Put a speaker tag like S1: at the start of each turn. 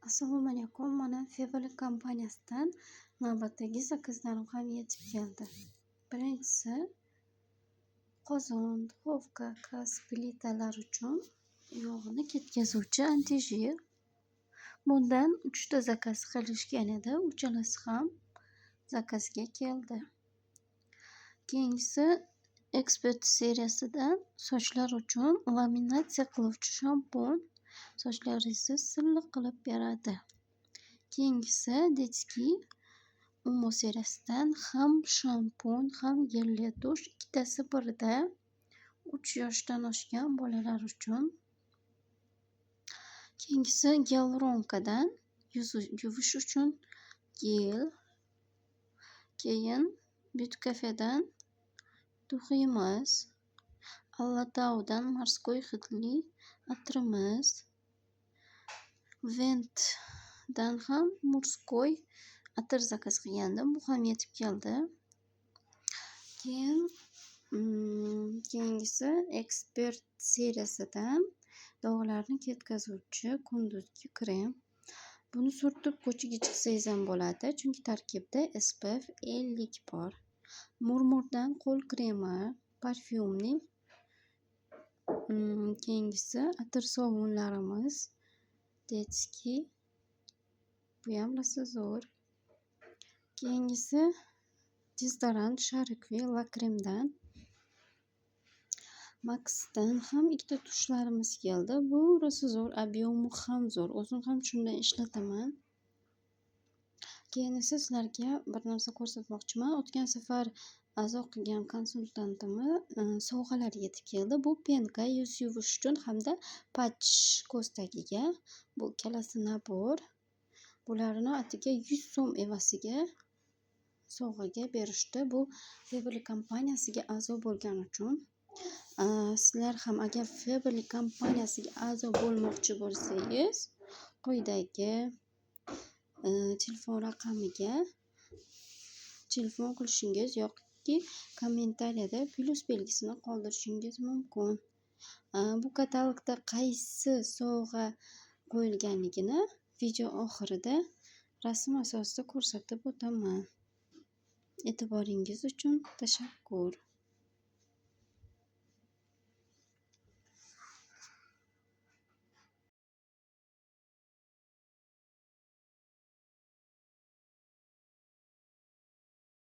S1: Assalomu alaykum. Mana Fevoli kompaniyasidan navbatdagi zakazlarim ham yetib keldi. Birinchisi qozon, duxovka, gaz plitalar uchun yog'ni ketkazuvchi antijir. Bundan 3 ta zakaz qilishgan edi. Uchalasi ham zakazga keldi. Keyingisi Expert seriyasidan sochlar uchun laminatsiya qiluvchi shampun. Sochlaringizni silliq qilib beradi. Keyingisi Detski Umo seriyasidan ham shampun, ham gelli dush, ikkitasi birda 3 yoshdan oshgan bolalar uchun. Keyingisi Galronkadan yuz yuvish uchun gel. Keyin Beauty Cafedan duximiz. Alladaudan morskoy hidli atirimiz. Ventdan ham morskoy atir zakaz qilgandim. Bu ham yetib keldi. Keyingisi Expert seriyasidan dog'larni ketkazuvchi kunduzgi krem. Buni surtib ko'chaga chiqsangiz ham bo'ladi, chunki tarkibida SPF 50 bor. Murmurdan qo'l kremi, parfyumning. Keyingisi atir sovunlarimiz. Detski. Bu ham rosa zo'r. Keyingisi dezodorant Sharikvi Lakremdan. Maxdan ham ikkita tushlarimiz keldi. Bu rosa zo'r, ob'yemi ham zo'r. O'zim ham shundan ishlataman. Keyin esa sizlarga bir narsa ko'rsatmoqchiman. O'tgan safar a'zo qilgan konsultantimni sovg'alari yetib keldi. Bu penka yuz yuvish uchun hamda patch ko'z tagiga. Bu ikkalasi nabor. Bularni atiga 100 so'm evaziga sovg'aga berishdi. Bu Fevoli kompaniyasiga a'zo bo'lgani uchun. Sizlar ham agar Fevoli kompaniyasiga a'zo bo'lmoqchi bo'lsangiz, quyidagi telefon raqamiga telefon qilishingiz yoki kommentariyada plus belgisini qoldirishingiz mumkin. Bu katalogda qaysi sovg'a qo'yilganligini video oxirida rasm asosida ko'rsatib o'taman. E'tiboringiz uchun tashakkur.